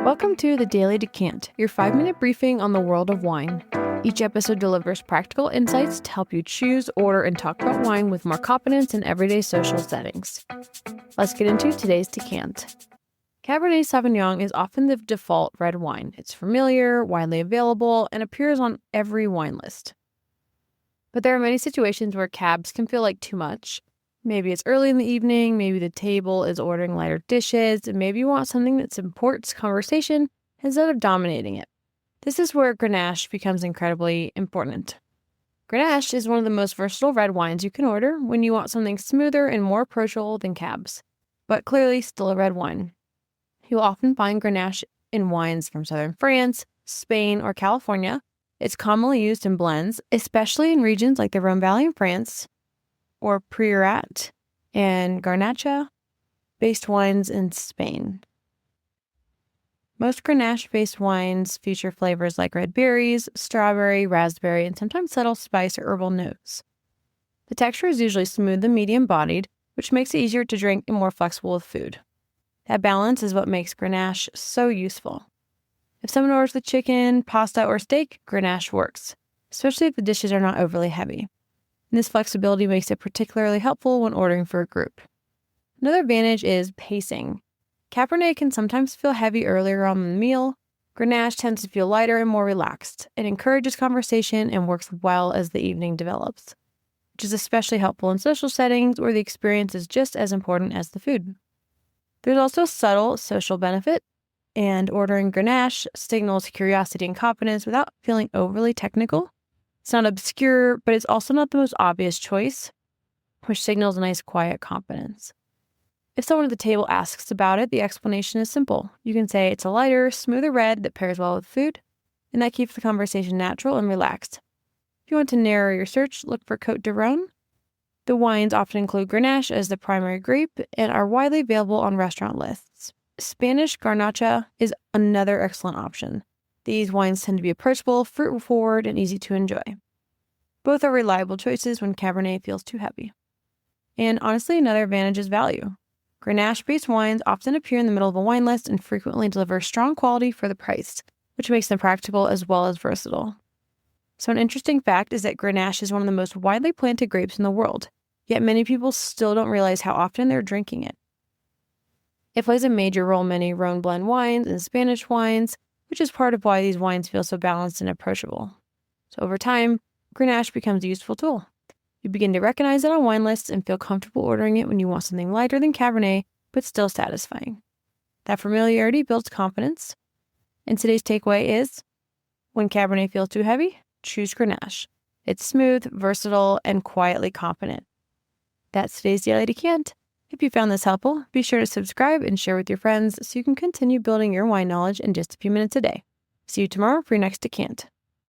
Welcome to the Daily Decant, your 5-minute briefing on the world of wine. Each episode delivers practical insights to help you choose, order, and talk about wine with more confidence in everyday social settings. Let's get into today's decant. Cabernet Sauvignon is often the default red wine. It's familiar, widely available, and appears on every wine list. But there are many situations where cabs can feel like too much. Maybe it's early in the evening, maybe the table is ordering lighter dishes, and maybe you want something that supports conversation instead of dominating it. This is where Grenache becomes incredibly important. Grenache is one of the most versatile red wines you can order when you want something smoother and more approachable than cabs, but clearly still a red wine. You'll often find Grenache in wines from southern France, Spain, or California. It's commonly used in blends, especially in regions like the Rhone Valley in France, or Priorat and Garnacha-based wines in Spain. Most Grenache-based wines feature flavors like red berries, strawberry, raspberry, and sometimes subtle spice or herbal notes. The texture is usually smooth and medium-bodied, which makes it easier to drink and more flexible with food. That balance is what makes Grenache so useful. If someone orders with chicken, pasta, or steak, Grenache works, especially if the dishes are not overly heavy. And this flexibility makes it particularly helpful when ordering for a group. Another advantage is pacing. Cabernet can sometimes feel heavy earlier on in the meal. Grenache tends to feel lighter and more relaxed. It encourages conversation and works well as the evening develops, which is especially helpful in social settings where the experience is just as important as the food. There's also a subtle social benefit, and ordering Grenache signals curiosity and confidence without feeling overly technical. It's not obscure, but it's also not the most obvious choice, which signals a nice quiet confidence. If someone at the table asks about it, the explanation is simple. You can say it's a lighter, smoother red that pairs well with food, and that keeps the conversation natural and relaxed. If you want to narrow your search, look for Côte de Rhône. The wines often include Grenache as the primary grape and are widely available on restaurant lists. Spanish Garnacha is another excellent option. These wines tend to be approachable, fruit-forward, and easy to enjoy. Both are reliable choices when Cabernet feels too heavy. And honestly, another advantage is value. Grenache-based wines often appear in the middle of a wine list and frequently deliver strong quality for the price, which makes them practical as well as versatile. So an interesting fact is that Grenache is one of the most widely planted grapes in the world, yet many people still don't realize how often they're drinking it. It plays a major role in many Rhone blend wines and Spanish wines, which is part of why these wines feel so balanced and approachable. So over time, Grenache becomes a useful tool. You begin to recognize it on wine lists and feel comfortable ordering it when you want something lighter than Cabernet, but still satisfying. That familiarity builds confidence. And today's takeaway is, when Cabernet feels too heavy, choose Grenache. It's smooth, versatile, and quietly confident. That's today's Daily Decant. If you found this helpful, be sure to subscribe and share with your friends so you can continue building your wine knowledge in just a few minutes a day. See you tomorrow for your next decant.